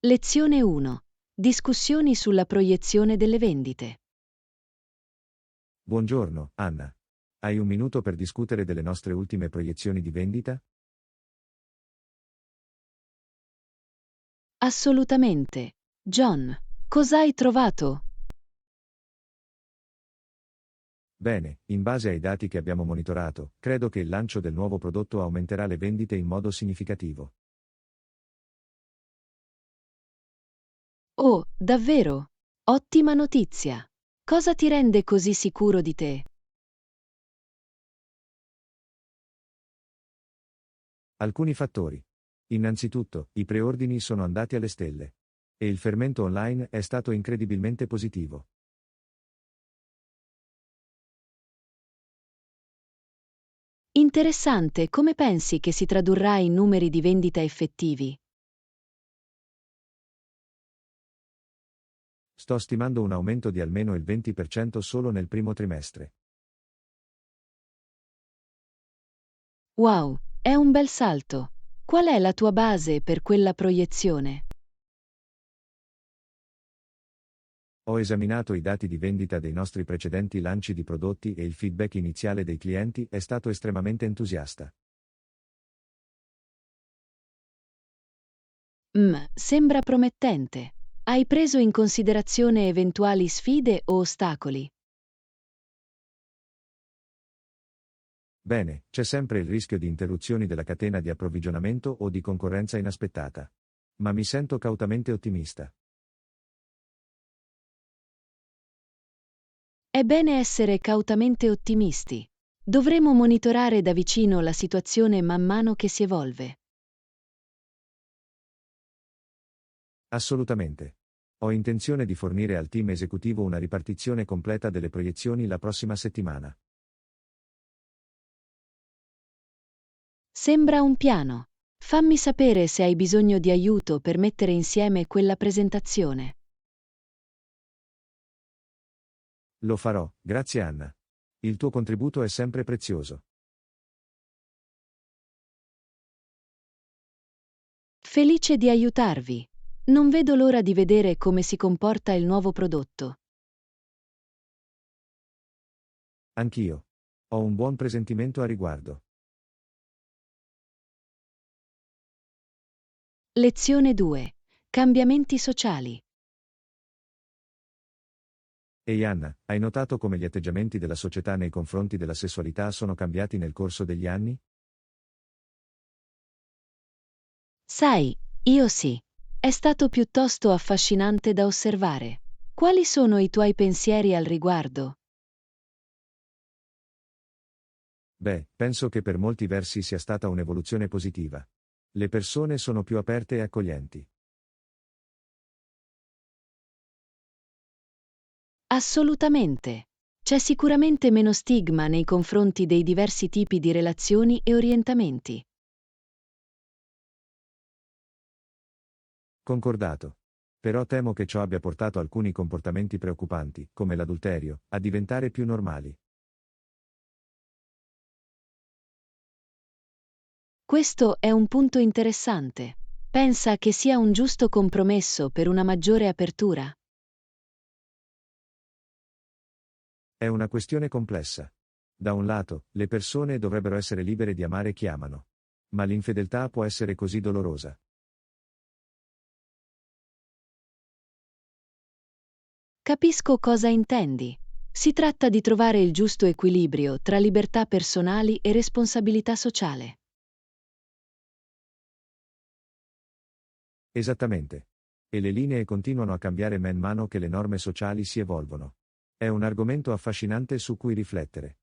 Lezione 1. Discussioni sulla proiezione delle vendite. Buongiorno, Anna. Hai un minuto per discutere delle nostre ultime proiezioni di vendita? Assolutamente. John, cosa hai trovato? Bene, in base ai dati che abbiamo monitorato, credo che il lancio del nuovo prodotto aumenterà le vendite in modo significativo. Oh, davvero? Ottima notizia. Cosa ti rende così sicuro di te? Alcuni fattori. Innanzitutto, i preordini sono andati alle stelle. E il fermento online è stato incredibilmente positivo. Interessante, come pensi che si tradurrà in numeri di vendita effettivi? Sto stimando un aumento di almeno il 20% solo nel primo trimestre. Wow, è un bel salto. Qual è la tua base per quella proiezione? Ho esaminato i dati di vendita dei nostri precedenti lanci di prodotti e il feedback iniziale dei clienti è stato estremamente entusiasta. Sembra promettente. Hai preso in considerazione eventuali sfide o ostacoli? Bene, c'è sempre il rischio di interruzioni della catena di approvvigionamento o di concorrenza inaspettata. Ma mi sento cautamente ottimista. È bene essere cautamente ottimisti. Dovremo monitorare da vicino la situazione man mano che si evolve. Assolutamente. Ho intenzione di fornire al team esecutivo una ripartizione completa delle proiezioni la prossima settimana. Sembra un piano. Fammi sapere se hai bisogno di aiuto per mettere insieme quella presentazione. Lo farò, grazie Anna. Il tuo contributo è sempre prezioso. Felice di aiutarvi. Non vedo l'ora di vedere come si comporta il nuovo prodotto. Anch'io. Ho un buon presentimento a riguardo. Lezione 2. Cambiamenti sociali. Ehi Anna, hai notato come gli atteggiamenti della società nei confronti della sessualità sono cambiati nel corso degli anni? Sai, io sì. È stato piuttosto affascinante da osservare. Quali sono i tuoi pensieri al riguardo? Beh, penso che per molti versi sia stata un'evoluzione positiva. Le persone sono più aperte e accoglienti. Assolutamente. C'è sicuramente meno stigma nei confronti dei diversi tipi di relazioni e orientamenti. Concordato. Però temo che ciò abbia portato alcuni comportamenti preoccupanti, come l'adulterio, a diventare più normali. Questo è un punto interessante. Pensa che sia un giusto compromesso per una maggiore apertura? È una questione complessa. Da un lato, le persone dovrebbero essere libere di amare chi amano. Ma l'infedeltà può essere così dolorosa. Capisco cosa intendi. Si tratta di trovare il giusto equilibrio tra libertà personali e responsabilità sociale. Esattamente. E le linee continuano a cambiare man mano che le norme sociali si evolvono. È un argomento affascinante su cui riflettere.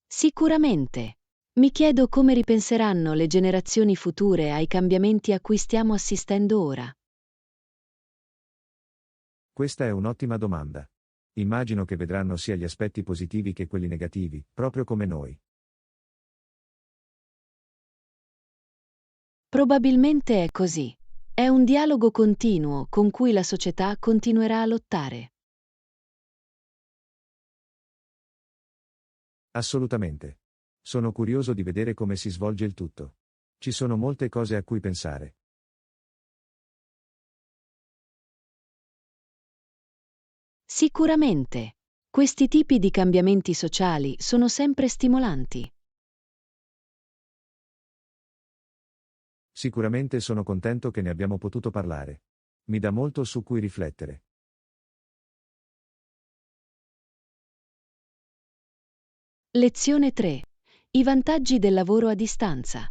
Sicuramente. Mi chiedo come ripenseranno le generazioni future ai cambiamenti a cui stiamo assistendo ora. Questa è un'ottima domanda. Immagino che vedranno sia gli aspetti positivi che quelli negativi, proprio come noi. Probabilmente è così. È un dialogo continuo con cui la società continuerà a lottare. Assolutamente. Sono curioso di vedere come si svolge il tutto. Ci sono molte cose a cui pensare. Sicuramente. Questi tipi di cambiamenti sociali sono sempre stimolanti. Sicuramente sono contento che ne abbiamo potuto parlare. Mi dà molto su cui riflettere. Lezione 3. I vantaggi del lavoro a distanza.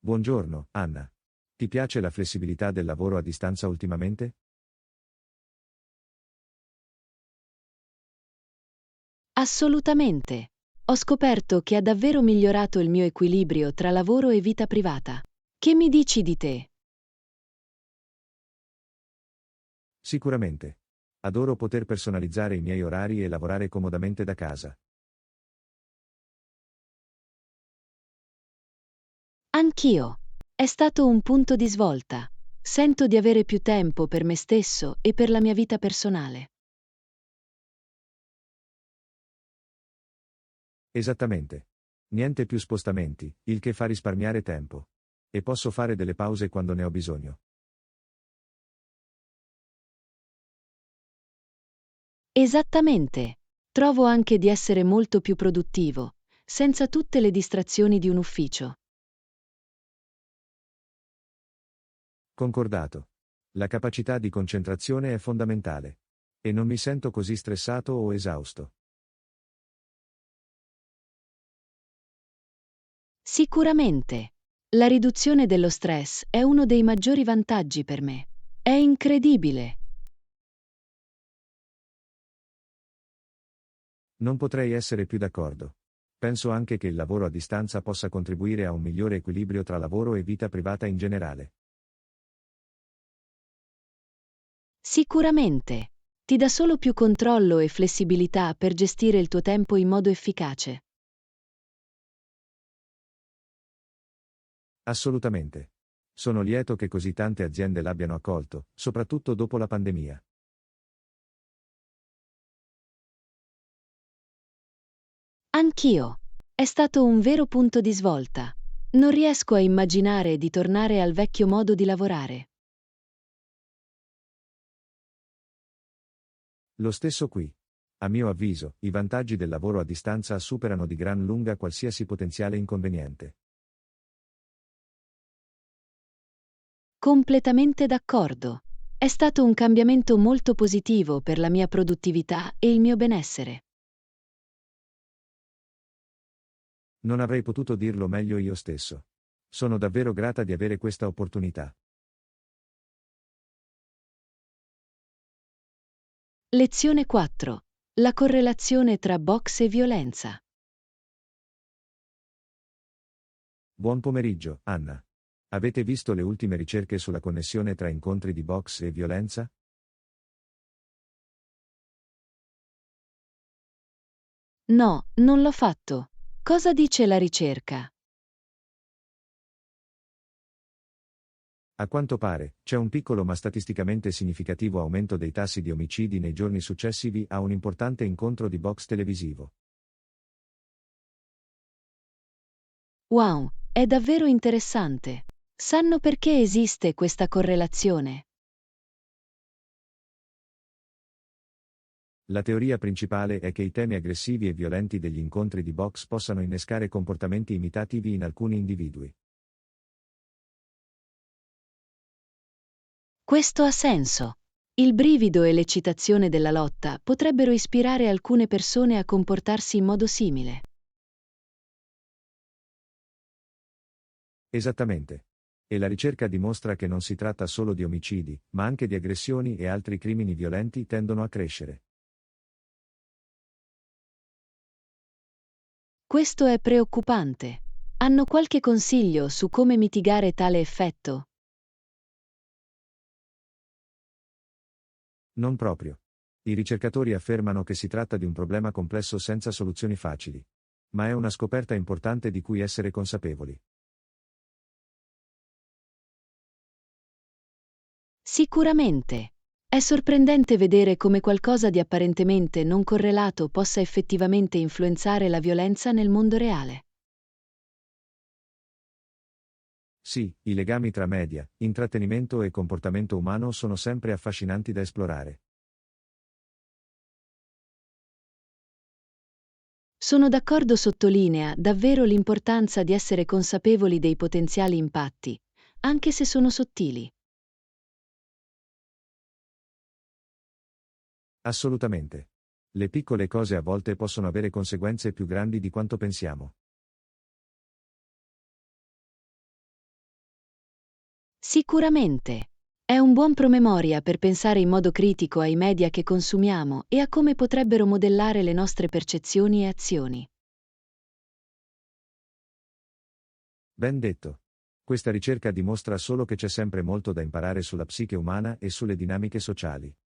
Buongiorno, Anna. Ti piace la flessibilità del lavoro a distanza ultimamente? Assolutamente. Ho scoperto che ha davvero migliorato il mio equilibrio tra lavoro e vita privata. Che mi dici di te? Sicuramente. Adoro poter personalizzare i miei orari e lavorare comodamente da casa. Anch'io. È stato un punto di svolta. Sento di avere più tempo per me stesso e per la mia vita personale. Esattamente. Niente più spostamenti, il che fa risparmiare tempo. E posso fare delle pause quando ne ho bisogno. Esattamente. Trovo anche di essere molto più produttivo, senza tutte le distrazioni di un ufficio. Concordato. La capacità di concentrazione è fondamentale. E non mi sento così stressato o esausto. Sicuramente. La riduzione dello stress è uno dei maggiori vantaggi per me. È incredibile. Non potrei essere più d'accordo. Penso anche che il lavoro a distanza possa contribuire a un migliore equilibrio tra lavoro e vita privata in generale. Sicuramente. Ti dà solo più controllo e flessibilità per gestire il tuo tempo in modo efficace. Assolutamente. Sono lieto che così tante aziende l'abbiano accolto, soprattutto dopo la pandemia. Anch'io. È stato un vero punto di svolta. Non riesco a immaginare di tornare al vecchio modo di lavorare. Lo stesso qui. A mio avviso, i vantaggi del lavoro a distanza superano di gran lunga qualsiasi potenziale inconveniente. Completamente d'accordo. È stato un cambiamento molto positivo per la mia produttività e il mio benessere. Non avrei potuto dirlo meglio io stesso. Sono davvero grata di avere questa opportunità. Lezione 4. La correlazione tra box e violenza. Buon pomeriggio, Anna. Avete visto le ultime ricerche sulla connessione tra incontri di box e violenza? No, non l'ho fatto. Cosa dice la ricerca? A quanto pare, c'è un piccolo ma statisticamente significativo aumento dei tassi di omicidi nei giorni successivi a un importante incontro di box televisivo. Wow, è davvero interessante. Sanno perché esiste questa correlazione? La teoria principale è che i temi aggressivi e violenti degli incontri di box possano innescare comportamenti imitativi in alcuni individui. Questo ha senso. Il brivido e l'eccitazione della lotta potrebbero ispirare alcune persone a comportarsi in modo simile. Esattamente. E la ricerca dimostra che non si tratta solo di omicidi, ma anche di aggressioni e altri crimini violenti tendono a crescere. Questo è preoccupante. Hanno qualche consiglio su come mitigare tale effetto? Non proprio. I ricercatori affermano che si tratta di un problema complesso senza soluzioni facili. Ma è una scoperta importante di cui essere consapevoli. Sicuramente. È sorprendente vedere come qualcosa di apparentemente non correlato possa effettivamente influenzare la violenza nel mondo reale. Sì, i legami tra media, intrattenimento e comportamento umano sono sempre affascinanti da esplorare. Sono d'accordo, sottolinea davvero l'importanza di essere consapevoli dei potenziali impatti, anche se sono sottili. Assolutamente. Le piccole cose a volte possono avere conseguenze più grandi di quanto pensiamo. Sicuramente. È un buon promemoria per pensare in modo critico ai media che consumiamo e a come potrebbero modellare le nostre percezioni e azioni. Ben detto. Questa ricerca dimostra solo che c'è sempre molto da imparare sulla psiche umana e sulle dinamiche sociali.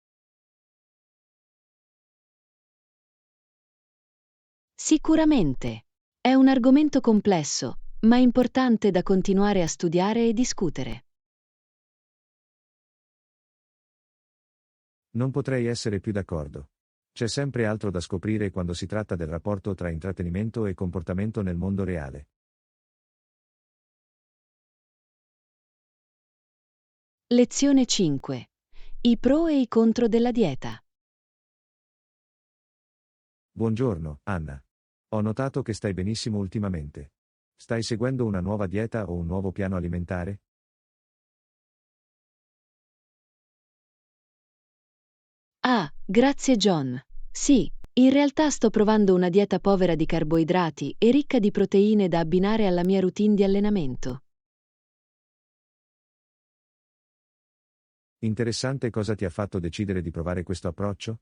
Sicuramente. È un argomento complesso, ma importante da continuare a studiare e discutere. Non potrei essere più d'accordo. C'è sempre altro da scoprire quando si tratta del rapporto tra intrattenimento e comportamento nel mondo reale. Lezione 5. I pro e i contro della dieta. Buongiorno, Anna. Ho notato che stai benissimo ultimamente. Stai seguendo una nuova dieta o un nuovo piano alimentare? Ah, grazie John. Sì, in realtà sto provando una dieta povera di carboidrati e ricca di proteine da abbinare alla mia routine di allenamento. Interessante, cosa ti ha fatto decidere di provare questo approccio?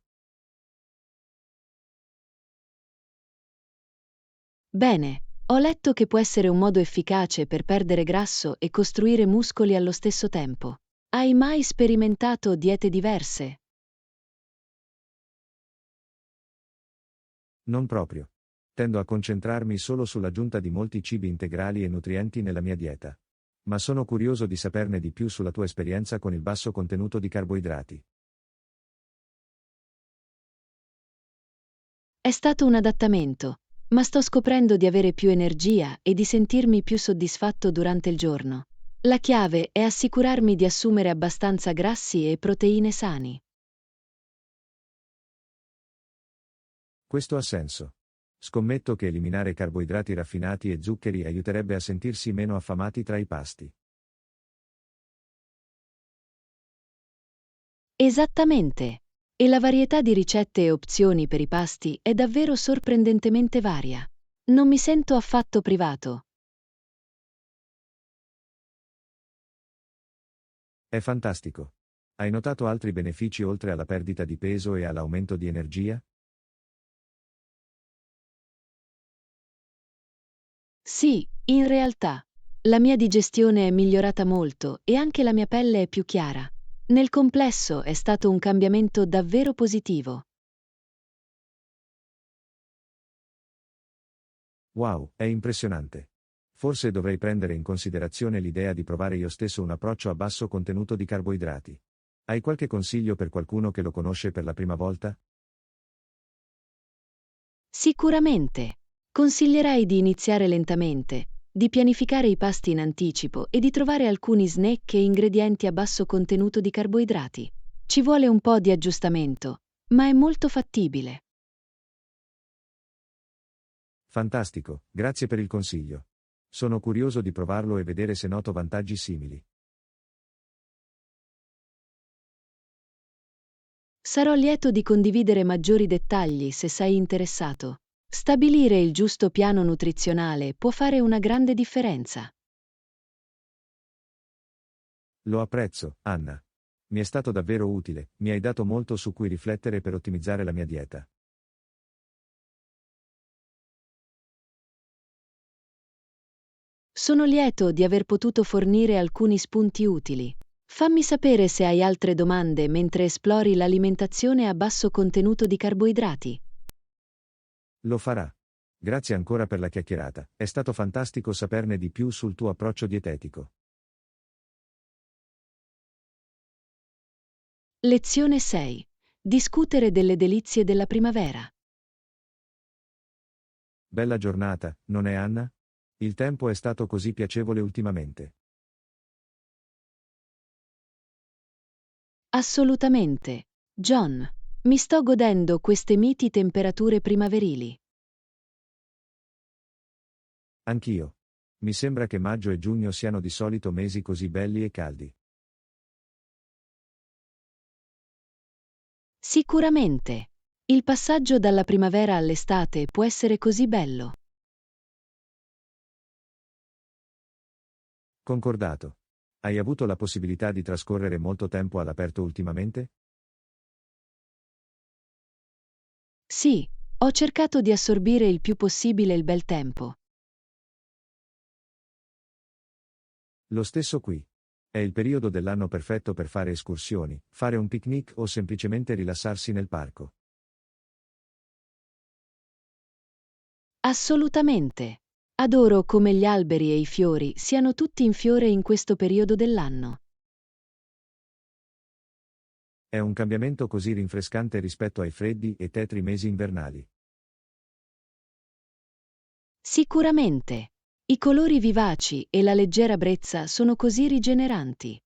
Bene, ho letto che può essere un modo efficace per perdere grasso e costruire muscoli allo stesso tempo. Hai mai sperimentato diete diverse? Non proprio. Tendo a concentrarmi solo sull'aggiunta di molti cibi integrali e nutrienti nella mia dieta. Ma sono curioso di saperne di più sulla tua esperienza con il basso contenuto di carboidrati. È stato un adattamento, ma sto scoprendo di avere più energia e di sentirmi più soddisfatto durante il giorno. La chiave è assicurarmi di assumere abbastanza grassi e proteine sani. Questo ha senso. Scommetto che eliminare carboidrati raffinati e zuccheri aiuterebbe a sentirsi meno affamati tra i pasti. Esattamente. E la varietà di ricette e opzioni per i pasti è davvero sorprendentemente varia. Non mi sento affatto privato. È fantastico. Hai notato altri benefici oltre alla perdita di peso e all'aumento di energia? Sì, in realtà, la mia digestione è migliorata molto e anche la mia pelle è più chiara. Nel complesso è stato un cambiamento davvero positivo. Wow, è impressionante. Forse dovrei prendere in considerazione l'idea di provare io stesso un approccio a basso contenuto di carboidrati. Hai qualche consiglio per qualcuno che lo conosce per la prima volta? Sicuramente. Consiglierei di iniziare lentamente, di pianificare i pasti in anticipo e di trovare alcuni snack e ingredienti a basso contenuto di carboidrati. Ci vuole un po' di aggiustamento, ma è molto fattibile. Fantastico, grazie per il consiglio. Sono curioso di provarlo e vedere se noto vantaggi simili. Sarò lieto di condividere maggiori dettagli se sei interessato. Stabilire il giusto piano nutrizionale può fare una grande differenza. Lo apprezzo, Anna. Mi è stato davvero utile, mi hai dato molto su cui riflettere per ottimizzare la mia dieta. Sono lieto di aver potuto fornire alcuni spunti utili. Fammi sapere se hai altre domande mentre esplori l'alimentazione a basso contenuto di carboidrati. Lo farà. Grazie ancora per la chiacchierata, è stato fantastico saperne di più sul tuo approccio dietetico. Lezione 6. Discutere delle delizie della primavera. Bella giornata, non è, Anna? Il tempo è stato così piacevole ultimamente. Assolutamente. John, mi sto godendo queste miti temperature primaverili. Anch'io. Mi sembra che maggio e giugno siano di solito mesi così belli e caldi. Sicuramente. Il passaggio dalla primavera all'estate può essere così bello. Concordato. Hai avuto la possibilità di trascorrere molto tempo all'aperto ultimamente? Sì, ho cercato di assorbire il più possibile il bel tempo. Lo stesso qui. È il periodo dell'anno perfetto per fare escursioni, fare un picnic o semplicemente rilassarsi nel parco. Assolutamente. Adoro come gli alberi e i fiori siano tutti in fiore in questo periodo dell'anno. È un cambiamento così rinfrescante rispetto ai freddi e tetri mesi invernali. Sicuramente. I colori vivaci e la leggera brezza sono così rigeneranti.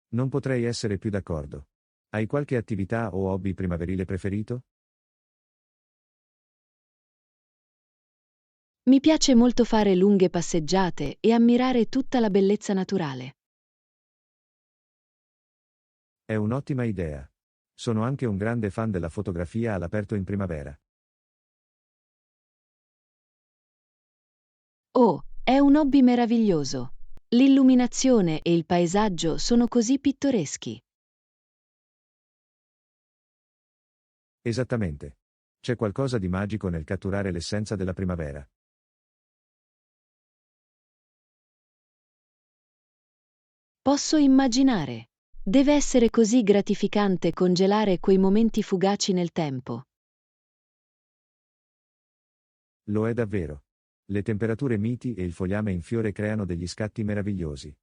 Non potrei essere più d'accordo. Hai qualche attività o hobby primaverile preferito? Mi piace molto fare lunghe passeggiate e ammirare tutta la bellezza naturale. È un'ottima idea. Sono anche un grande fan della fotografia all'aperto in primavera. Oh, è un hobby meraviglioso. L'illuminazione e il paesaggio sono così pittoreschi. Esattamente. C'è qualcosa di magico nel catturare l'essenza della primavera. Posso immaginare. Deve essere così gratificante congelare quei momenti fugaci nel tempo. Lo è davvero. Le temperature miti e il fogliame in fiore creano degli scatti meravigliosi.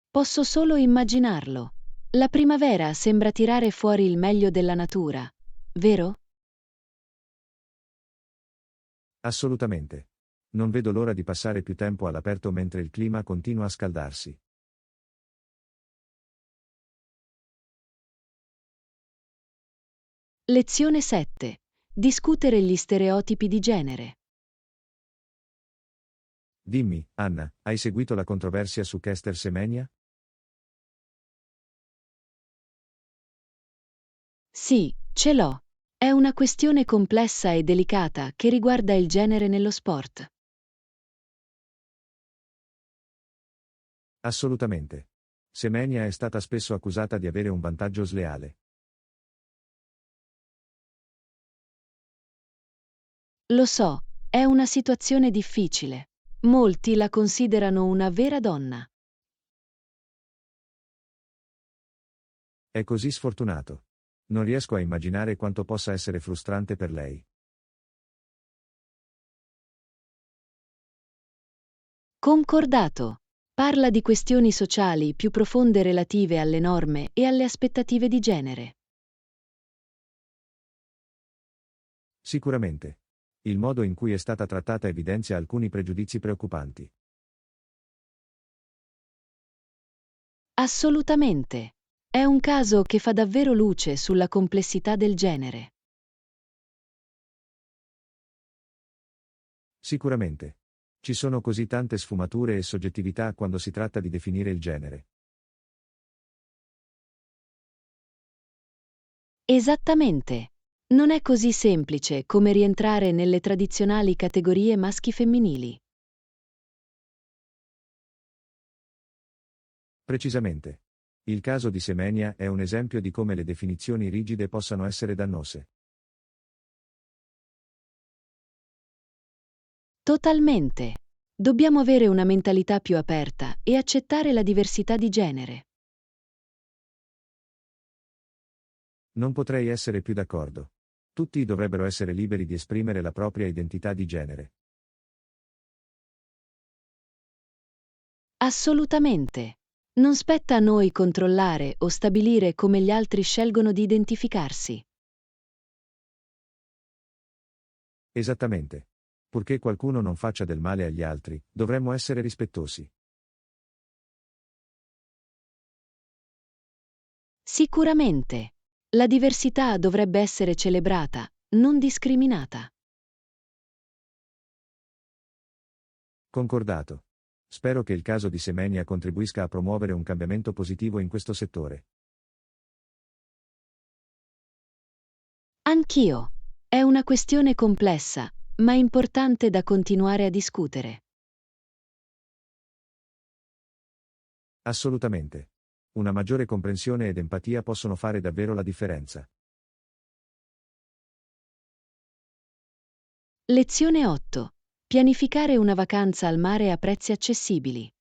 Posso solo immaginarlo. La primavera sembra tirare fuori il meglio della natura, vero? Assolutamente. Non vedo l'ora di passare più tempo all'aperto mentre il clima continua a scaldarsi. Lezione 7. Discutere gli stereotipi di genere. Dimmi, Anna, hai seguito la controversia su Kester Semenya? Sì, ce l'ho. È una questione complessa e delicata che riguarda il genere nello sport. Assolutamente. Semenya è stata spesso accusata di avere un vantaggio sleale. Lo so, è una situazione difficile. Molti la considerano una vera donna. È così sfortunato. Non riesco a immaginare quanto possa essere frustrante per lei. Concordato. Parla di questioni sociali più profonde relative alle norme e alle aspettative di genere. Sicuramente. Il modo in cui è stata trattata evidenzia alcuni pregiudizi preoccupanti. Assolutamente. È un caso che fa davvero luce sulla complessità del genere. Sicuramente. Ci sono così tante sfumature e soggettività quando si tratta di definire il genere. Esattamente. Non è così semplice come rientrare nelle tradizionali categorie maschi-femminili. Precisamente. Il caso di Semenya è un esempio di come le definizioni rigide possano essere dannose. Totalmente. Dobbiamo avere una mentalità più aperta e accettare la diversità di genere. Non potrei essere più d'accordo. Tutti dovrebbero essere liberi di esprimere la propria identità di genere. Assolutamente. Non spetta a noi controllare o stabilire come gli altri scelgono di identificarsi. Esattamente. Purché qualcuno non faccia del male agli altri, dovremmo essere rispettosi. Sicuramente. La diversità dovrebbe essere celebrata, non discriminata. Concordato. Spero che il caso di Semenia contribuisca a promuovere un cambiamento positivo in questo settore. Anch'io. È una questione complessa, ma importante da continuare a discutere. Assolutamente. Una maggiore comprensione ed empatia possono fare davvero la differenza. Lezione 8. Pianificare una vacanza al mare a prezzi accessibili.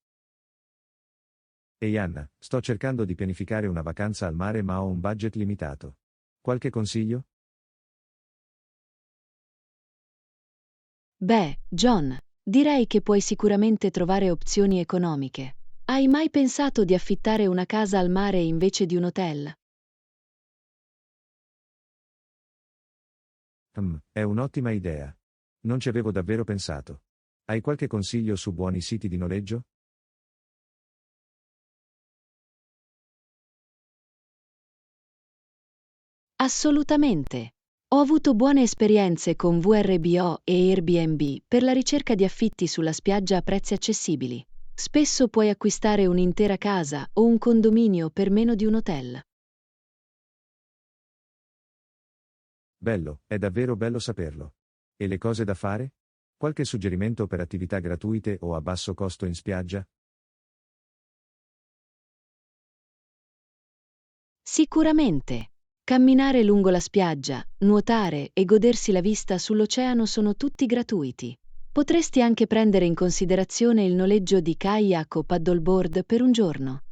Ehi Anna, sto cercando di pianificare una vacanza al mare ma ho un budget limitato. Qualche consiglio? Beh, John, direi che puoi sicuramente trovare opzioni economiche. Hai mai pensato di affittare una casa al mare invece di un hotel? È un'ottima idea. Non ci avevo davvero pensato. Hai qualche consiglio su buoni siti di noleggio? Assolutamente. Ho avuto buone esperienze con VRBO e Airbnb per la ricerca di affitti sulla spiaggia a prezzi accessibili. Spesso puoi acquistare un'intera casa o un condominio per meno di un hotel. Bello, è davvero bello saperlo. E le cose da fare? Qualche suggerimento per attività gratuite o a basso costo in spiaggia? Sicuramente. Camminare lungo la spiaggia, nuotare e godersi la vista sull'oceano sono tutti gratuiti. Potresti anche prendere in considerazione il noleggio di kayak o paddleboard per un giorno.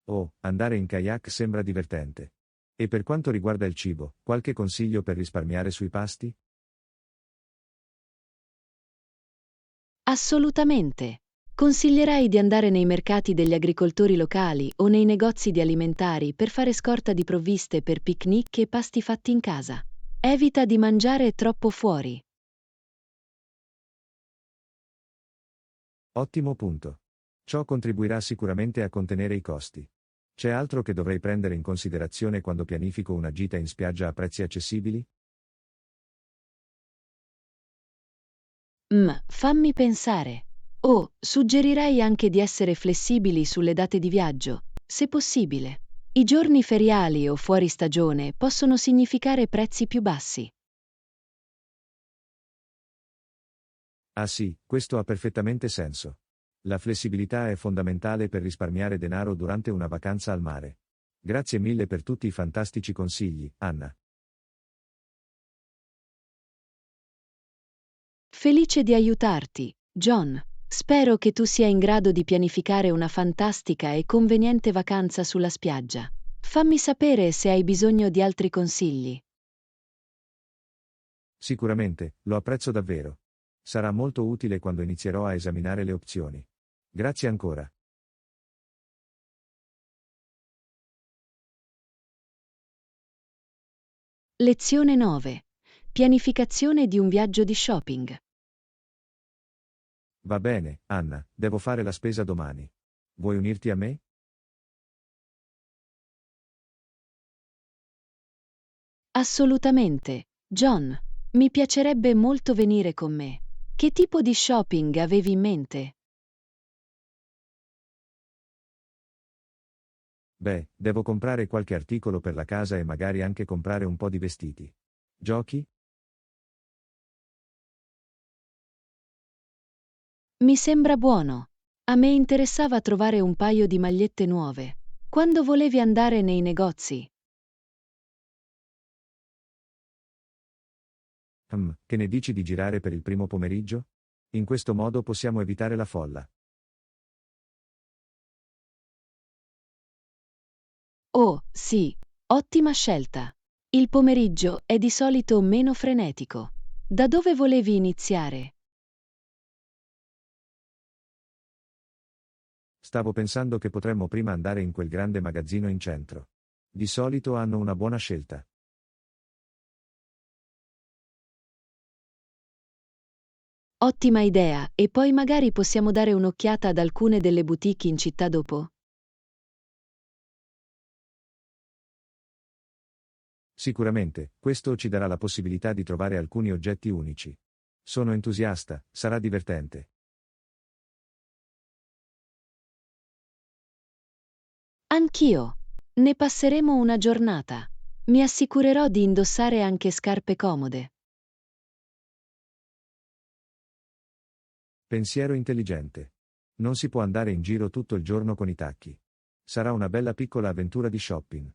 Oh, andare in kayak sembra divertente. E per quanto riguarda il cibo, qualche consiglio per risparmiare sui pasti? Assolutamente. Consiglierei di andare nei mercati degli agricoltori locali o nei negozi di alimentari per fare scorta di provviste per picnic e pasti fatti in casa. Evita di mangiare troppo fuori. Ottimo punto. Ciò contribuirà sicuramente a contenere i costi. C'è altro che dovrei prendere in considerazione quando pianifico una gita in spiaggia a prezzi accessibili? Fammi pensare. Oh, suggerirei anche di essere flessibili sulle date di viaggio, se possibile. I giorni feriali o fuori stagione possono significare prezzi più bassi. Ah sì, questo ha perfettamente senso. La flessibilità è fondamentale per risparmiare denaro durante una vacanza al mare. Grazie mille per tutti i fantastici consigli, Anna. Felice di aiutarti, John. Spero che tu sia in grado di pianificare una fantastica e conveniente vacanza sulla spiaggia. Fammi sapere se hai bisogno di altri consigli. Sicuramente, lo apprezzo davvero. Sarà molto utile quando inizierò a esaminare le opzioni. Grazie ancora. Lezione 9. Pianificazione di un viaggio di shopping. Va bene, Anna, devo fare la spesa domani. Vuoi unirti a me? Assolutamente, John. Mi piacerebbe molto venire con me. Che tipo di shopping avevi in mente? Beh, devo comprare qualche articolo per la casa e magari anche comprare un po' di vestiti. Giochi? Mi sembra buono. A me interessava trovare un paio di magliette nuove. Quando volevi andare nei negozi? Che ne dici di girare per il primo pomeriggio? In questo modo possiamo evitare la folla. Oh, sì, ottima scelta. Il pomeriggio è di solito meno frenetico. Da dove volevi iniziare? Stavo pensando che potremmo prima andare in quel grande magazzino in centro. Di solito hanno una buona scelta. Ottima idea, e poi magari possiamo dare un'occhiata ad alcune delle boutique in città dopo? Sicuramente, questo ci darà la possibilità di trovare alcuni oggetti unici. Sono entusiasta, sarà divertente. Anch'io. Ne passeremo una giornata. Mi assicurerò di indossare anche scarpe comode. Pensiero intelligente. Non si può andare in giro tutto il giorno con i tacchi. Sarà una bella piccola avventura di shopping.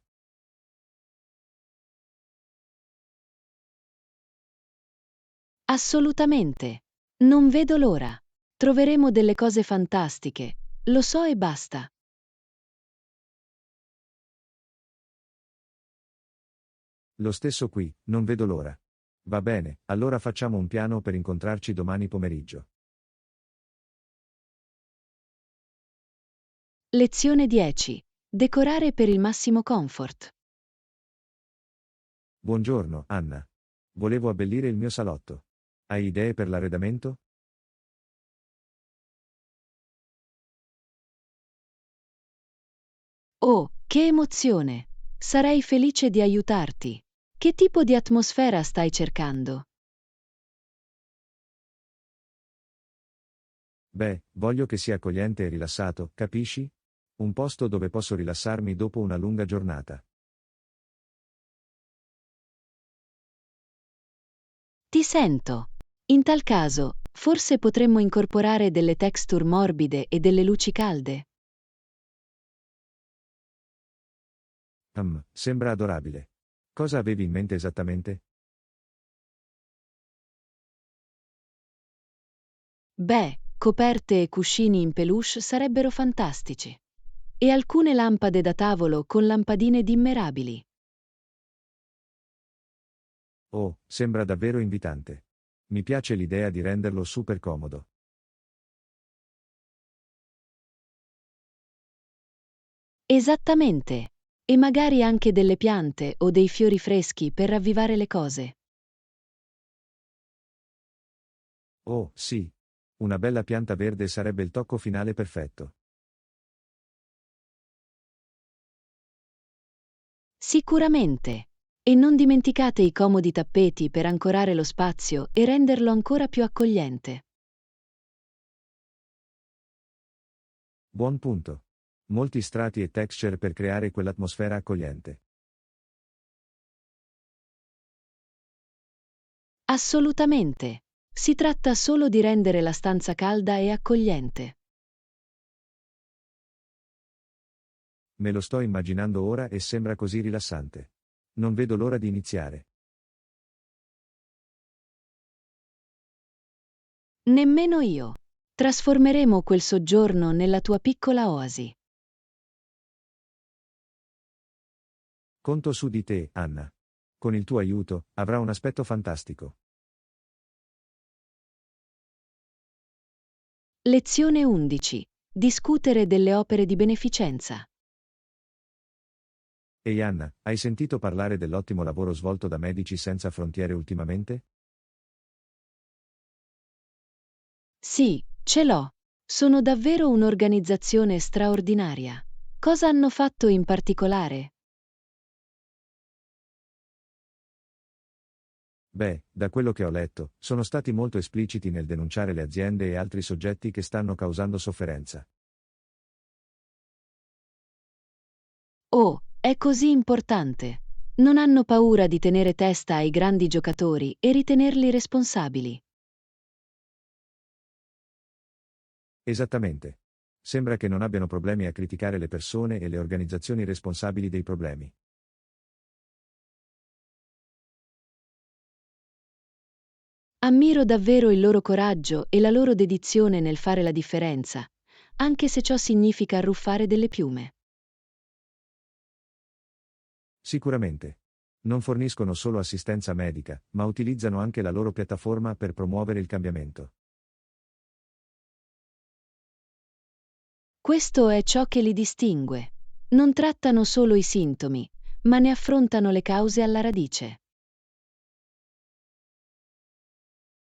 Assolutamente. Non vedo l'ora. Troveremo delle cose fantastiche. Lo so e basta. Lo stesso qui, non vedo l'ora. Va bene, allora facciamo un piano per incontrarci domani pomeriggio. Lezione 10. Decorare per il massimo comfort. Buongiorno, Anna. Volevo abbellire il mio salotto. Hai idee per l'arredamento? Oh, che emozione! Sarei felice di aiutarti. Che tipo di atmosfera stai cercando? Beh, voglio che sia accogliente e rilassato, capisci? Un posto dove posso rilassarmi dopo una lunga giornata. Ti sento. In tal caso, forse potremmo incorporare delle texture morbide e delle luci calde. Sembra adorabile. Cosa avevi in mente esattamente? Beh, coperte e cuscini in peluche sarebbero fantastici. E alcune lampade da tavolo con lampadine dimmerabili. Oh, sembra davvero invitante. Mi piace l'idea di renderlo super comodo. Esattamente. E magari anche delle piante o dei fiori freschi per ravvivare le cose. Oh, sì. Una bella pianta verde sarebbe il tocco finale perfetto. Sicuramente. E non dimenticate i comodi tappeti per ancorare lo spazio e renderlo ancora più accogliente. Buon punto. Molti strati e texture per creare quell'atmosfera accogliente. Assolutamente. Si tratta solo di rendere la stanza calda e accogliente. Me lo sto immaginando ora e sembra così rilassante. Non vedo l'ora di iniziare. Nemmeno io. Trasformeremo quel soggiorno nella tua piccola oasi. Conto su di te, Anna. Con il tuo aiuto, avrà un aspetto fantastico. Lezione 11. Discutere delle opere di beneficenza. Ehi Anna, hai sentito parlare dell'ottimo lavoro svolto da Medici Senza Frontiere ultimamente? Sì, ce l'ho. Sono davvero un'organizzazione straordinaria. Cosa hanno fatto in particolare? Beh, da quello che ho letto, sono stati molto espliciti nel denunciare le aziende e altri soggetti che stanno causando sofferenza. Oh, è così importante. Non hanno paura di tenere testa ai grandi giocatori e ritenerli responsabili. Esattamente. Sembra che non abbiano problemi a criticare le persone e le organizzazioni responsabili dei problemi. Ammiro davvero il loro coraggio e la loro dedizione nel fare la differenza, anche se ciò significa arruffare delle piume. Sicuramente. Non forniscono solo assistenza medica, ma utilizzano anche la loro piattaforma per promuovere il cambiamento. Questo è ciò che li distingue. Non trattano solo i sintomi, ma ne affrontano le cause alla radice.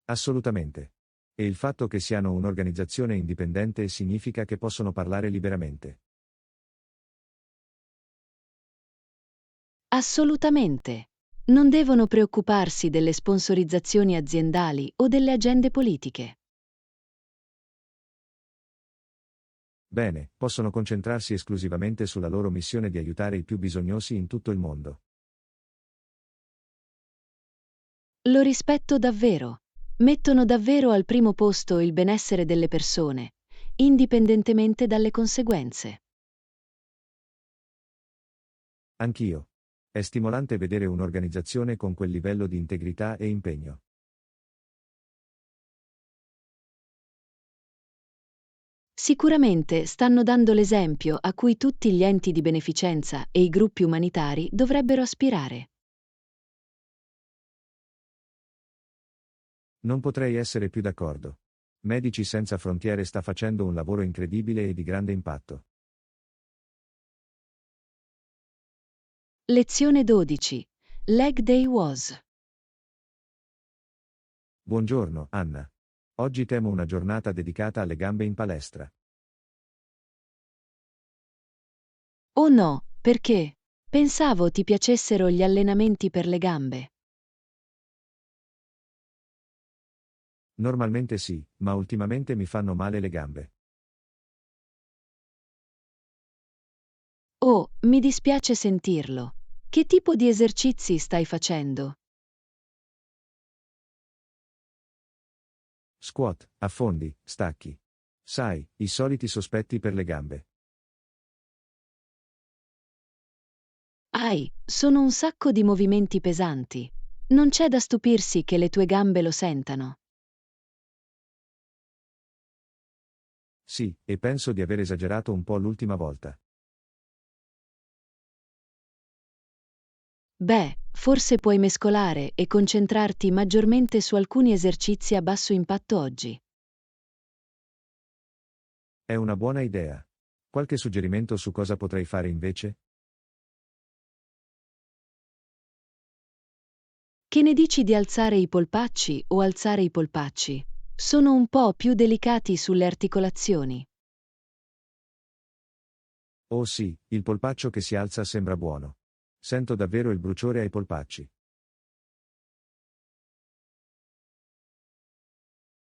Assolutamente. E il fatto che siano un'organizzazione indipendente significa che possono parlare liberamente. Assolutamente. Non devono preoccuparsi delle sponsorizzazioni aziendali o delle agende politiche. Bene, possono concentrarsi esclusivamente sulla loro missione di aiutare i più bisognosi in tutto il mondo. Lo rispetto davvero. Mettono davvero al primo posto il benessere delle persone, indipendentemente dalle conseguenze. Anch'io. È stimolante vedere un'organizzazione con quel livello di integrità e impegno. Sicuramente stanno dando l'esempio a cui tutti gli enti di beneficenza e i gruppi umanitari dovrebbero aspirare. Non potrei essere più d'accordo. Medici Senza Frontiere sta facendo un lavoro incredibile e di grande impatto. Lezione 12. Leg Day was. Buongiorno, Anna. Oggi temo una giornata dedicata alle gambe in palestra. Oh no, perché? Pensavo ti piacessero gli allenamenti per le gambe. Normalmente sì, ma ultimamente mi fanno male le gambe. Oh, mi dispiace sentirlo. Che tipo di esercizi stai facendo? Squat, affondi, stacchi. Sai, i soliti sospetti per le gambe. Sono un sacco di movimenti pesanti. Non c'è da stupirsi che le tue gambe lo sentano. Sì, e penso di aver esagerato un po' l'ultima volta. Beh, forse puoi mescolare e concentrarti maggiormente su alcuni esercizi a basso impatto oggi. È una buona idea. Qualche suggerimento su cosa potrei fare invece? Che ne dici di alzare i polpacci o alzare i polpacci? Sono un po' più delicati sulle articolazioni. Oh sì, il polpaccio che si alza sembra buono. Sento davvero il bruciore ai polpacci.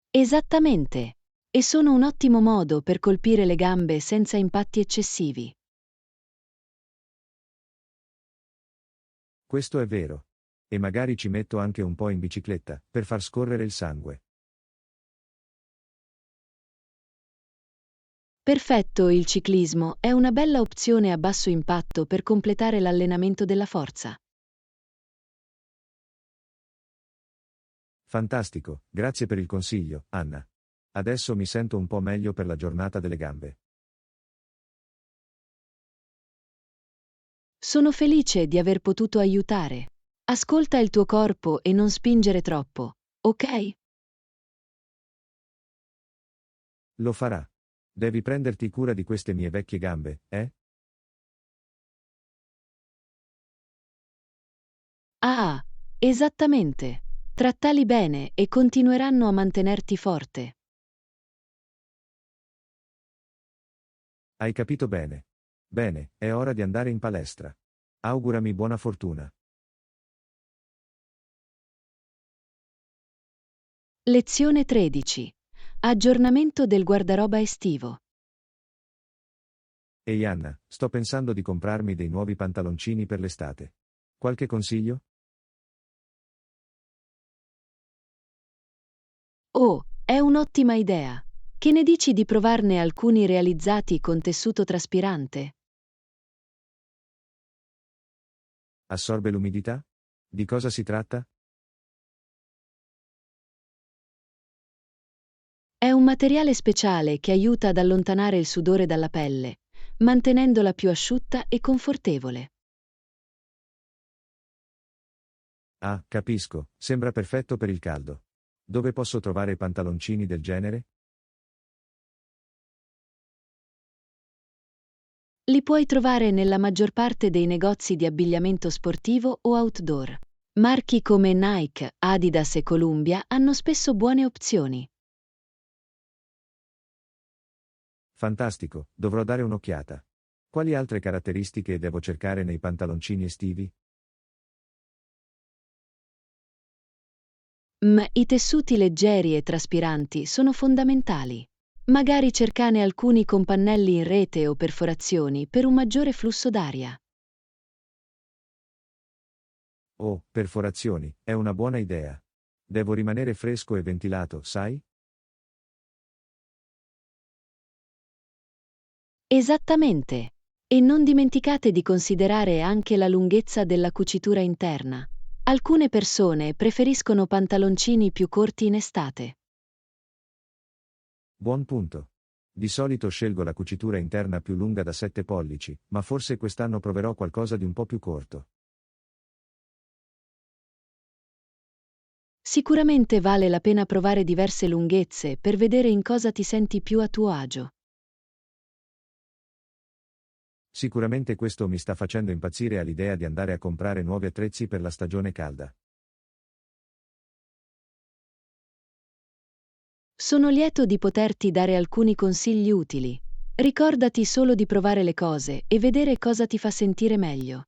Esattamente. E sono un ottimo modo per colpire le gambe senza impatti eccessivi. Questo è vero. E magari ci metto anche un po' in bicicletta, per far scorrere il sangue. Perfetto, il ciclismo è una bella opzione a basso impatto per completare l'allenamento della forza. Fantastico, grazie per il consiglio, Anna. Adesso mi sento un po' meglio per la giornata delle gambe. Sono felice di aver potuto aiutare. Ascolta il tuo corpo e non spingere troppo, ok? Lo farà. Devi prenderti cura di queste mie vecchie gambe, eh? Ah, esattamente. Trattali bene e continueranno a mantenerti forte. Hai capito bene. Bene, è ora di andare in palestra. Augurami buona fortuna. Lezione 13. Aggiornamento del guardaroba estivo. Ehi Anna, sto pensando di comprarmi dei nuovi pantaloncini per l'estate. Qualche consiglio? Oh, è un'ottima idea. Che ne dici di provarne alcuni realizzati con tessuto traspirante? Assorbe l'umidità? Di cosa si tratta? È un materiale speciale che aiuta ad allontanare il sudore dalla pelle, mantenendola più asciutta e confortevole. Ah, capisco, sembra perfetto per il caldo. Dove posso trovare pantaloncini del genere? Li puoi trovare nella maggior parte dei negozi di abbigliamento sportivo o outdoor. Marchi come Nike, Adidas e Columbia hanno spesso buone opzioni. Fantastico, dovrò dare un'occhiata. Quali altre caratteristiche devo cercare nei pantaloncini estivi? I tessuti leggeri e traspiranti sono fondamentali. Magari cercane alcuni con pannelli in rete o perforazioni per un maggiore flusso d'aria. Oh, perforazioni, è una buona idea. Devo rimanere fresco e ventilato, sai? Esattamente. E non dimenticate di considerare anche la lunghezza della cucitura interna. Alcune persone preferiscono pantaloncini più corti in estate. Buon punto. Di solito scelgo la cucitura interna più lunga da 7 pollici, ma forse quest'anno proverò qualcosa di un po' più corto. Sicuramente vale la pena provare diverse lunghezze per vedere in cosa ti senti più a tuo agio. Sicuramente questo mi sta facendo impazzire all'idea di andare a comprare nuovi attrezzi per la stagione calda. Sono lieto di poterti dare alcuni consigli utili. Ricordati solo di provare le cose e vedere cosa ti fa sentire meglio.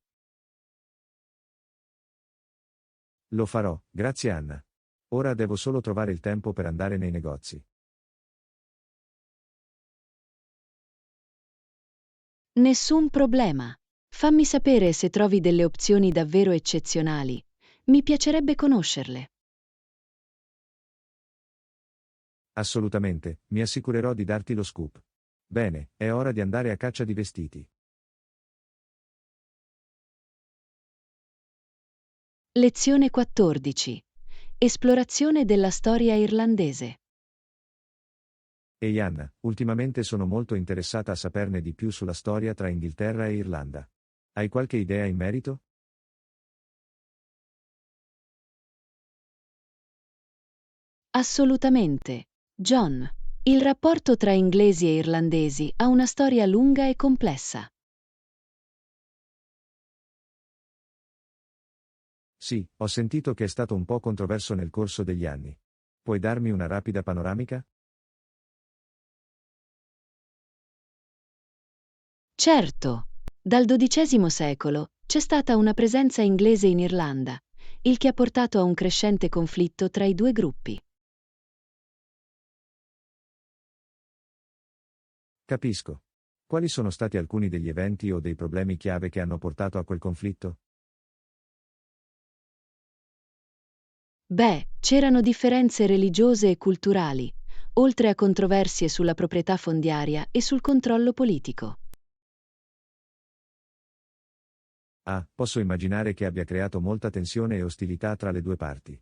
Lo farò, grazie Anna. Ora devo solo trovare il tempo per andare nei negozi. Nessun problema. Fammi sapere se trovi delle opzioni davvero eccezionali. Mi piacerebbe conoscerle. Assolutamente, mi assicurerò di darti lo scoop. Bene, è ora di andare a caccia di vestiti. Lezione 14. Esplorazione della storia irlandese. Ehi Anna, ultimamente sono molto interessata a saperne di più sulla storia tra Inghilterra e Irlanda. Hai qualche idea in merito? Assolutamente. John. Il rapporto tra inglesi e irlandesi ha una storia lunga e complessa. Sì, ho sentito che è stato un po' controverso nel corso degli anni. Puoi darmi una rapida panoramica? Certo. Dal XII secolo c'è stata una presenza inglese in Irlanda, il che ha portato a un crescente conflitto tra i due gruppi. Capisco. Quali sono stati alcuni degli eventi o dei problemi chiave che hanno portato a quel conflitto? Beh, c'erano differenze religiose e culturali, oltre a controversie sulla proprietà fondiaria e sul controllo politico. Ah, posso immaginare che abbia creato molta tensione e ostilità tra le due parti.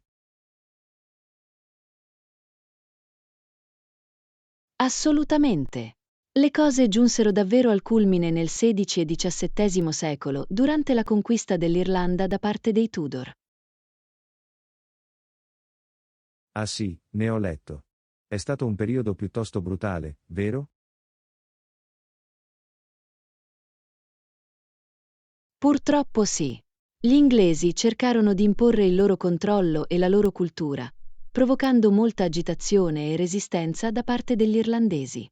Assolutamente. Le cose giunsero davvero al culmine nel XVI e XVII secolo durante la conquista dell'Irlanda da parte dei Tudor. Ah sì, ne ho letto. È stato un periodo piuttosto brutale, vero? Purtroppo sì. Gli inglesi cercarono di imporre il loro controllo e la loro cultura, provocando molta agitazione e resistenza da parte degli irlandesi.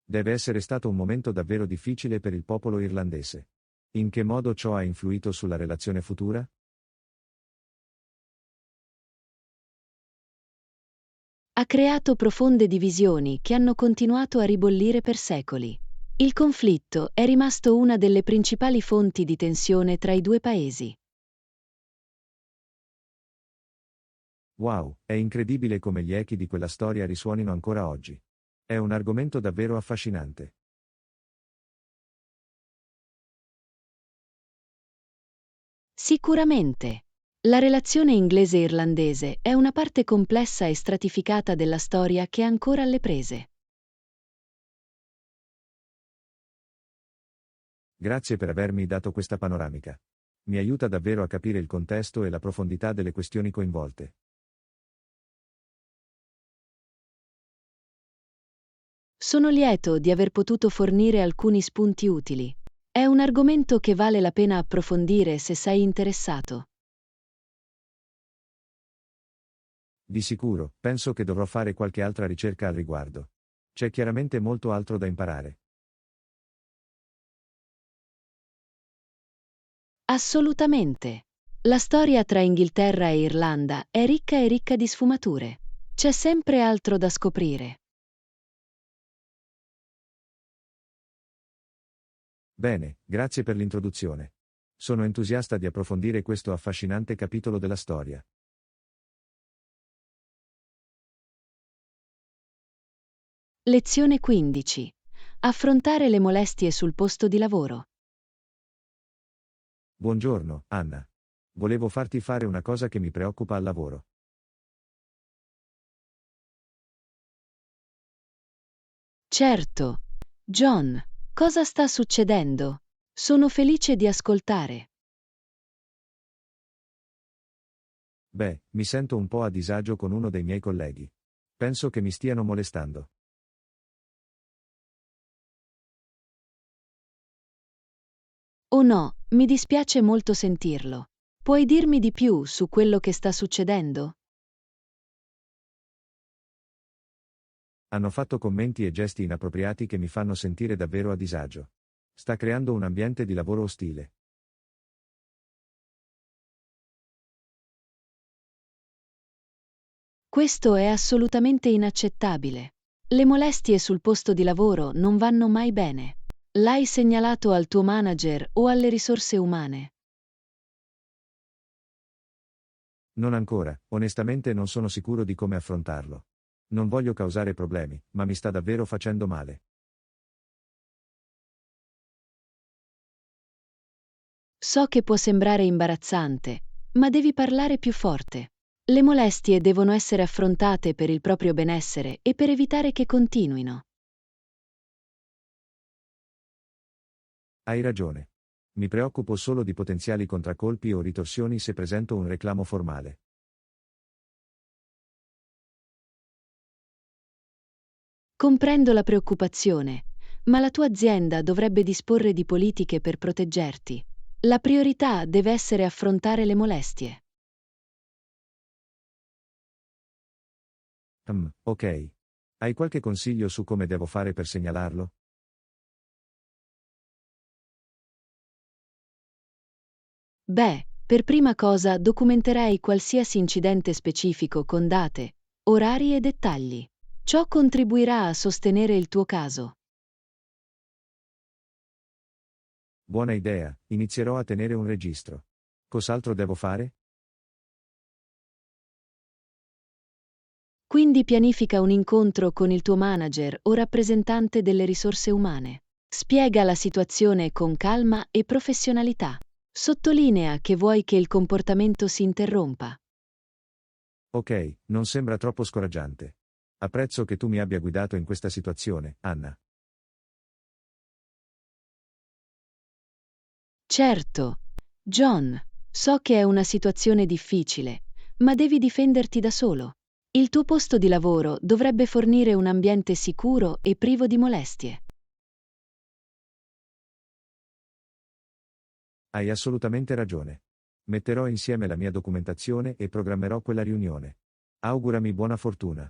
Deve essere stato un momento davvero difficile per il popolo irlandese. In che modo ciò ha influito sulla relazione futura? Ha creato profonde divisioni che hanno continuato a ribollire per secoli. Il conflitto è rimasto una delle principali fonti di tensione tra i due paesi. Wow, è incredibile come gli echi di quella storia risuonino ancora oggi. È un argomento davvero affascinante. Sicuramente. La relazione inglese-irlandese è una parte complessa e stratificata della storia che è ancora alle prese. Grazie per avermi dato questa panoramica. Mi aiuta davvero a capire il contesto e la profondità delle questioni coinvolte. Sono lieto di aver potuto fornire alcuni spunti utili. È un argomento che vale la pena approfondire se sei interessato. Di sicuro, penso che dovrò fare qualche altra ricerca al riguardo. C'è chiaramente molto altro da imparare. Assolutamente. La storia tra Inghilterra e Irlanda è ricca e ricca di sfumature. C'è sempre altro da scoprire. Bene, grazie per l'introduzione. Sono entusiasta di approfondire questo affascinante capitolo della storia. Lezione 15. Affrontare le molestie sul posto di lavoro. Buongiorno, Anna. Volevo farti fare una cosa che mi preoccupa al lavoro. Certo. John, cosa sta succedendo? Sono felice di ascoltare. Beh, mi sento un po' a disagio con uno dei miei colleghi. Penso che mi stiano molestando. Oh no, mi dispiace molto sentirlo. Puoi dirmi di più su quello che sta succedendo? Hanno fatto commenti e gesti inappropriati che mi fanno sentire davvero a disagio. Sta creando un ambiente di lavoro ostile. Questo è assolutamente inaccettabile. Le molestie sul posto di lavoro non vanno mai bene. L'hai segnalato al tuo manager o alle risorse umane? Non ancora, onestamente non sono sicuro di come affrontarlo. Non voglio causare problemi, ma mi sta davvero facendo male. So che può sembrare imbarazzante, ma devi parlare più forte. Le molestie devono essere affrontate per il proprio benessere e per evitare che continuino. Hai ragione. Mi preoccupo solo di potenziali contraccolpi o ritorsioni se presento un reclamo formale. Comprendo la preoccupazione, ma la tua azienda dovrebbe disporre di politiche per proteggerti. La priorità deve essere affrontare le molestie. Ok. Hai qualche consiglio su come devo fare per segnalarlo? Beh, per prima cosa documenterei qualsiasi incidente specifico con date, orari e dettagli. Ciò contribuirà a sostenere il tuo caso. Buona idea, inizierò a tenere un registro. Cos'altro devo fare? Quindi pianifica un incontro con il tuo manager o rappresentante delle risorse umane. Spiega la situazione con calma e professionalità. Sottolinea che vuoi che il comportamento si interrompa. Ok, non sembra troppo scoraggiante. Apprezzo che tu mi abbia guidato in questa situazione, Anna. Certo, John, so che è una situazione difficile, ma devi difenderti da solo. Il tuo posto di lavoro dovrebbe fornire un ambiente sicuro e privo di molestie. Hai assolutamente ragione. Metterò insieme la mia documentazione e programmerò quella riunione. Augurami buona fortuna.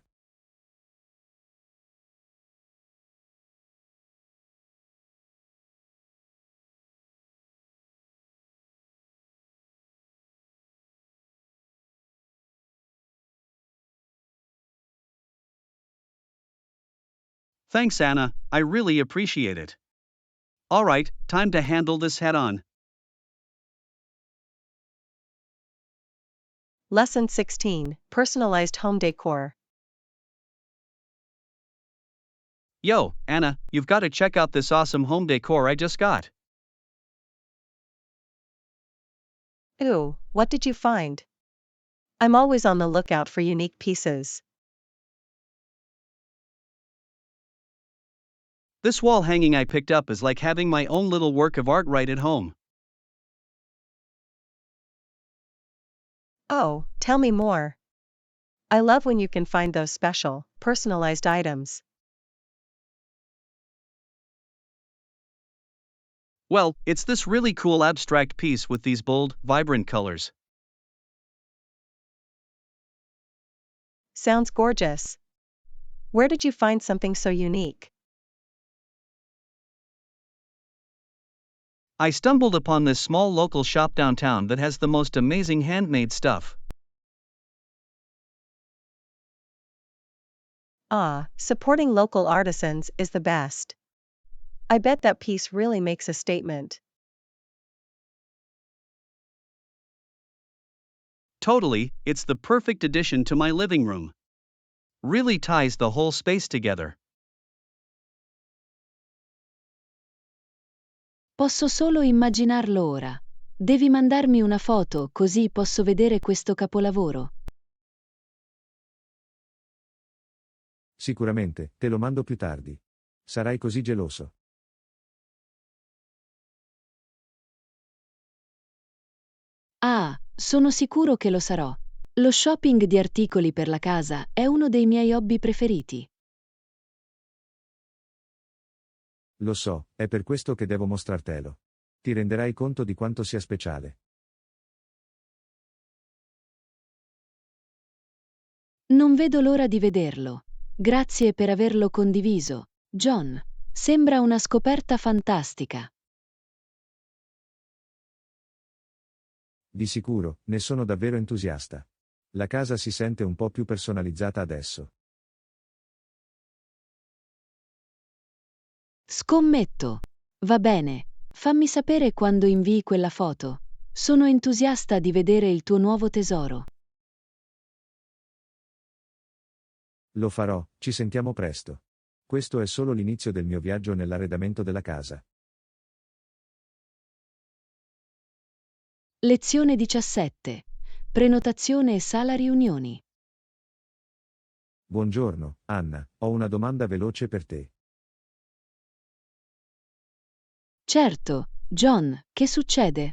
Thanks, Anna, I really appreciate it. Alright, time to handle this head on. Lesson 16 Personalized Home Decor. Yo, Anna, you've got to check out this awesome home decor I just got. Ooh, what did you find? I'm always on the lookout for unique pieces. This wall hanging I picked up is like having my own little work of art right at home. Oh, tell me more. I love when you can find those special, personalized items. Well, it's this really cool abstract piece with these bold, vibrant colors. Sounds gorgeous. Where did you find something so unique? I stumbled upon this small local shop downtown that has the most amazing handmade stuff. Ah, supporting local artisans is the best. I bet that piece really makes a statement. Totally, it's the perfect addition to my living room. Really ties the whole space together. Posso solo immaginarlo ora. Devi mandarmi una foto così posso vedere questo capolavoro. Sicuramente, te lo mando più tardi. Sarai così geloso. Ah, sono sicuro che lo sarò. Lo shopping di articoli per la casa è uno dei miei hobby preferiti. Lo so, è per questo che devo mostrartelo. Ti renderai conto di quanto sia speciale. Non vedo l'ora di vederlo. Grazie per averlo condiviso, John. Sembra una scoperta fantastica. Di sicuro, ne sono davvero entusiasta. La casa si sente un po' più personalizzata adesso. Scommetto. Va bene, fammi sapere quando invii quella foto. Sono entusiasta di vedere il tuo nuovo tesoro. Lo farò, ci sentiamo presto. Questo è solo l'inizio del mio viaggio nell'arredamento della casa. Lezione 17. Prenotazione e sala riunioni. Buongiorno, Anna, ho una domanda veloce per te. Certo, John, che succede?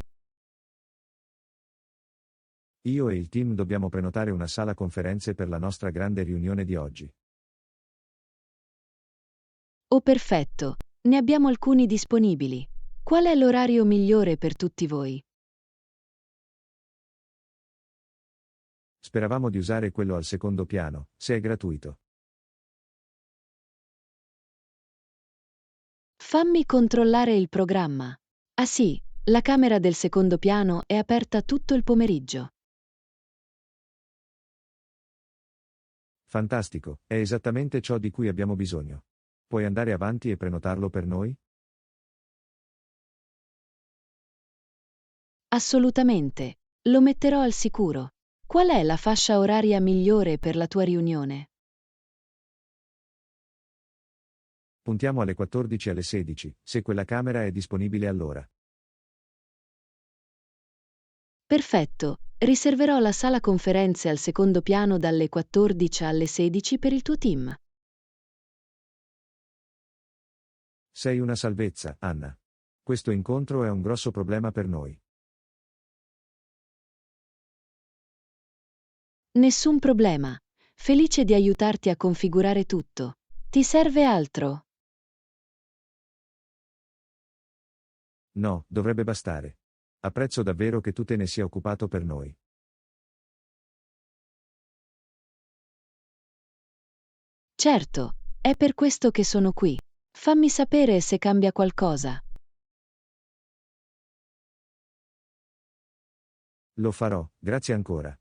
Io e il team dobbiamo prenotare una sala conferenze per la nostra grande riunione di oggi. Oh, perfetto, ne abbiamo alcuni disponibili. Qual è l'orario migliore per tutti voi? Speravamo di usare quello al secondo piano, se è gratuito. Fammi controllare il programma. Ah sì, la camera del secondo piano è aperta tutto il pomeriggio. Fantastico, è esattamente ciò di cui abbiamo bisogno. Puoi andare avanti e prenotarlo per noi? Assolutamente, lo metterò al sicuro. Qual è la fascia oraria migliore per la tua riunione? Puntiamo alle 14 alle 16, se quella camera è disponibile allora. Perfetto, riserverò la sala conferenze al secondo piano dalle 14 alle 16 per il tuo team. Sei una salvezza, Anna. Questo incontro è un grosso problema per noi. Nessun problema. Felice di aiutarti a configurare tutto. Ti serve altro? No, dovrebbe bastare. Apprezzo davvero che tu te ne sia occupato per noi. Certo, è per questo che sono qui. Fammi sapere se cambia qualcosa. Lo farò, grazie ancora.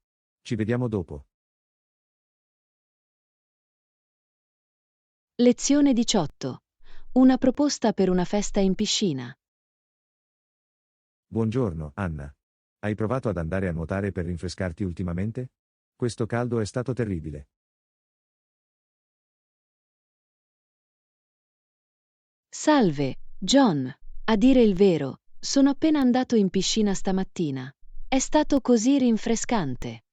Ci vediamo dopo. Lezione 18. Una proposta per una festa in piscina. Buongiorno, Anna. Hai provato ad andare a nuotare per rinfrescarti ultimamente? Questo caldo è stato terribile. Salve, John. A dire il vero, sono appena andato in piscina stamattina. È stato così rinfrescante.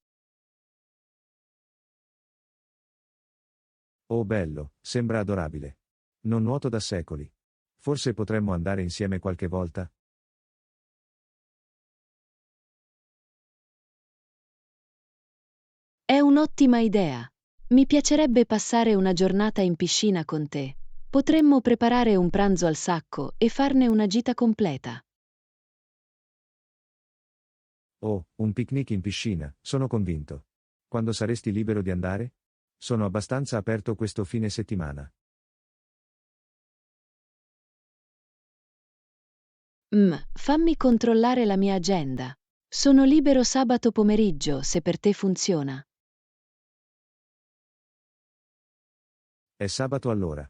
Oh bello, sembra adorabile. Non nuoto da secoli. Forse potremmo andare insieme qualche volta? È un'ottima idea. Mi piacerebbe passare una giornata in piscina con te. Potremmo preparare un pranzo al sacco e farne una gita completa. Oh, un picnic in piscina, sono convinto. Quando saresti libero di andare? Sono abbastanza aperto questo fine settimana. Fammi controllare la mia agenda. Sono libero sabato pomeriggio, se per te funziona. È sabato allora.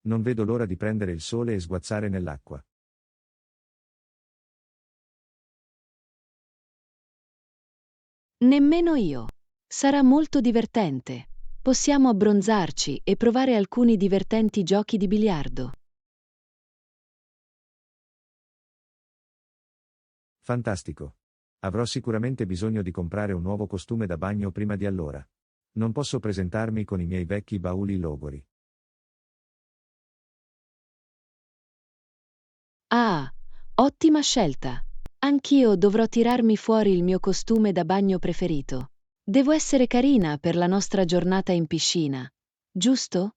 Non vedo l'ora di prendere il sole e sguazzare nell'acqua. Nemmeno io. Sarà molto divertente. Possiamo abbronzarci e provare alcuni divertenti giochi di biliardo. Fantastico. Avrò sicuramente bisogno di comprare un nuovo costume da bagno prima di allora. Non posso presentarmi con i miei vecchi bauli logori. Ah, ottima scelta. Anch'io dovrò tirarmi fuori il mio costume da bagno preferito. Devo essere carina per la nostra giornata in piscina, giusto?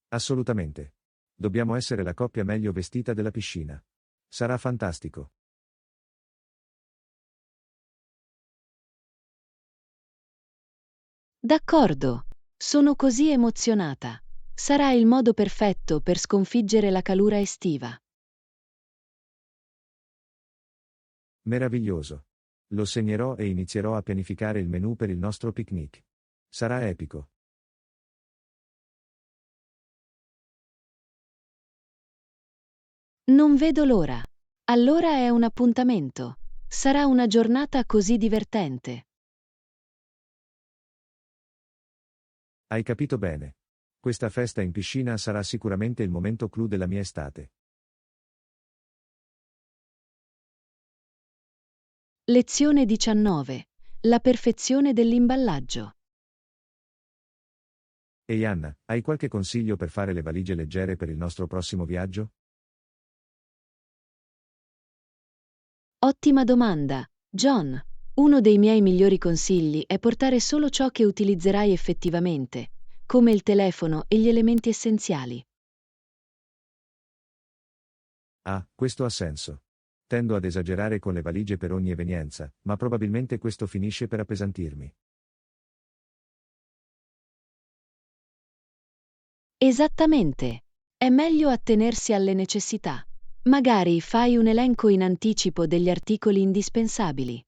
Assolutamente. Dobbiamo essere la coppia meglio vestita della piscina. Sarà fantastico. D'accordo. Sono così emozionata. Sarà il modo perfetto per sconfiggere la calura estiva. Meraviglioso. Lo segnerò e inizierò a pianificare il menù per il nostro picnic. Sarà epico. Non vedo l'ora. Allora è un appuntamento. Sarà una giornata così divertente. Hai capito bene. Questa festa in piscina sarà sicuramente il momento clou della mia estate. Lezione 19. La perfezione dell'imballaggio. Ehi Anna, hai qualche consiglio per fare le valigie leggere per il nostro prossimo viaggio? Ottima domanda, John. Uno dei miei migliori consigli è portare solo ciò che utilizzerai effettivamente, come il telefono e gli elementi essenziali. Ah, questo ha senso. Tendo ad esagerare con le valigie per ogni evenienza, ma probabilmente questo finisce per appesantirmi. Esattamente. È meglio attenersi alle necessità. Magari fai un elenco in anticipo degli articoli indispensabili.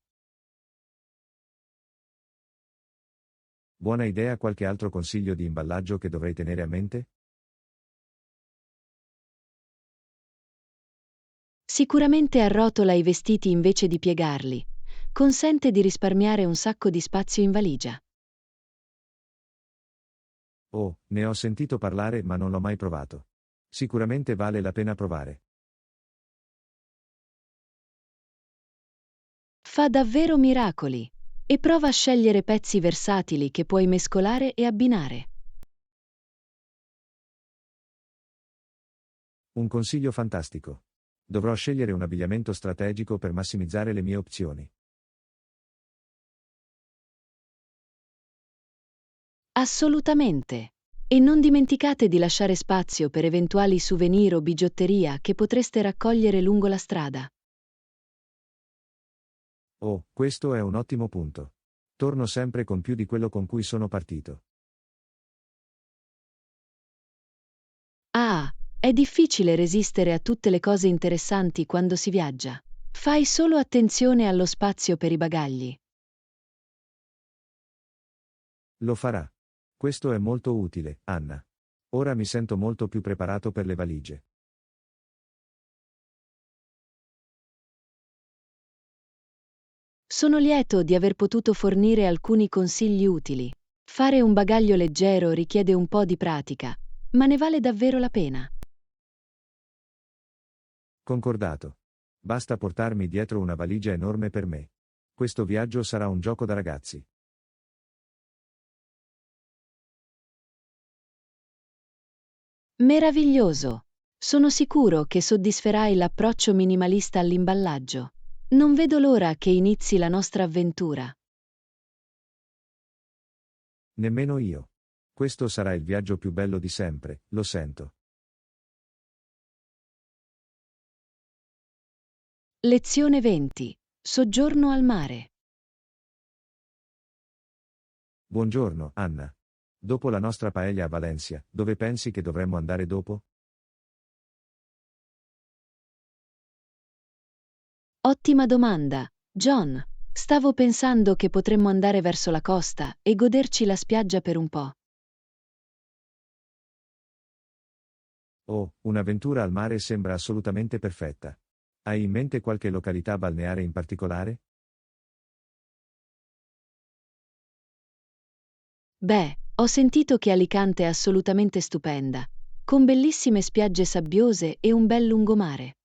Buona idea, qualche altro consiglio di imballaggio che dovrei tenere a mente? Sicuramente arrotola i vestiti invece di piegarli. Consente di risparmiare un sacco di spazio in valigia. Oh, ne ho sentito parlare ma non l'ho mai provato. Sicuramente vale la pena provare. Fa davvero miracoli. E prova a scegliere pezzi versatili che puoi mescolare e abbinare. Un consiglio fantastico. Dovrò scegliere un abbigliamento strategico per massimizzare le mie opzioni. Assolutamente. E non dimenticate di lasciare spazio per eventuali souvenir o bigiotteria che potreste raccogliere lungo la strada. Oh, questo è un ottimo punto. Torno sempre con più di quello con cui sono partito. Ah, è difficile resistere a tutte le cose interessanti quando si viaggia. Fai solo attenzione allo spazio per i bagagli. Lo farà. Questo è molto utile, Anna. Ora mi sento molto più preparato per le valigie. Sono lieto di aver potuto fornire alcuni consigli utili. Fare un bagaglio leggero richiede un po' di pratica, ma ne vale davvero la pena. Concordato. Basta portarmi dietro una valigia enorme per me. Questo viaggio sarà un gioco da ragazzi. Meraviglioso! Sono sicuro che soddisferai l'approccio minimalista all'imballaggio. Non vedo l'ora che inizi la nostra avventura. Nemmeno io. Questo sarà il viaggio più bello di sempre, lo sento. Lezione 20. Soggiorno al mare. Buongiorno, Anna. Dopo la nostra paella a Valencia, dove pensi che dovremmo andare dopo? Ottima domanda, John. Stavo pensando che potremmo andare verso la costa e goderci la spiaggia per un po'. Oh, un'avventura al mare sembra assolutamente perfetta. Hai in mente qualche località balneare in particolare? Beh, ho sentito che Alicante è assolutamente stupenda, con bellissime spiagge sabbiose e un bel lungomare.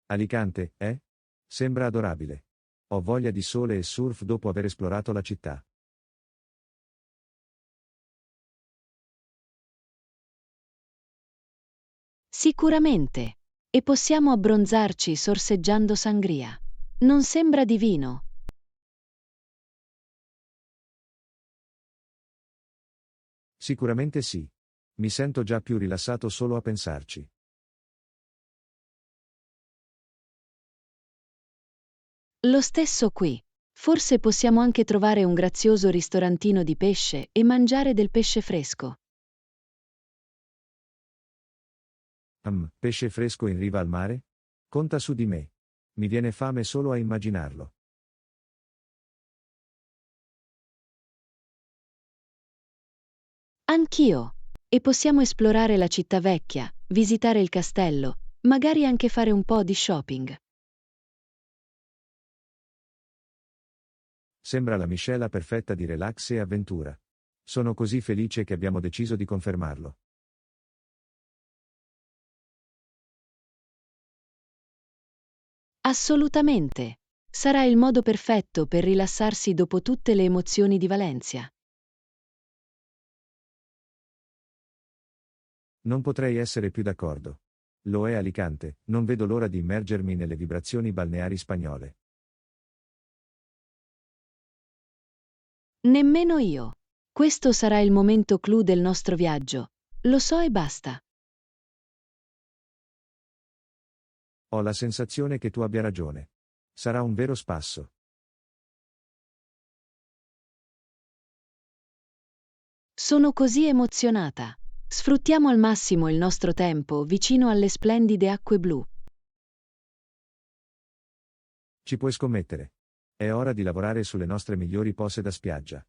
Alicante, eh? Sembra adorabile. Ho voglia di sole e surf dopo aver esplorato la città. Sicuramente. E possiamo abbronzarci sorseggiando sangria. Non sembra divino? Sicuramente sì. Mi sento già più rilassato solo a pensarci. Lo stesso qui. Forse possiamo anche trovare un grazioso ristorantino di pesce e mangiare del pesce fresco. Pesce fresco in riva al mare? Conta su di me. Mi viene fame solo a immaginarlo. Anch'io. E possiamo esplorare la città vecchia, visitare il castello, magari anche fare un po' di shopping. Sembra la miscela perfetta di relax e avventura. Sono così felice che abbiamo deciso di confermarlo. Assolutamente. Sarà il modo perfetto per rilassarsi dopo tutte le emozioni di Valencia. Non potrei essere più d'accordo. Lo è Alicante, non vedo l'ora di immergermi nelle vibrazioni balneari spagnole. Nemmeno io. Questo sarà il momento clou del nostro viaggio. Lo so e basta. Ho la sensazione che tu abbia ragione. Sarà un vero spasso. Sono così emozionata. Sfruttiamo al massimo il nostro tempo vicino alle splendide acque blu. Ci puoi scommettere. È ora di lavorare sulle nostre migliori pose da spiaggia.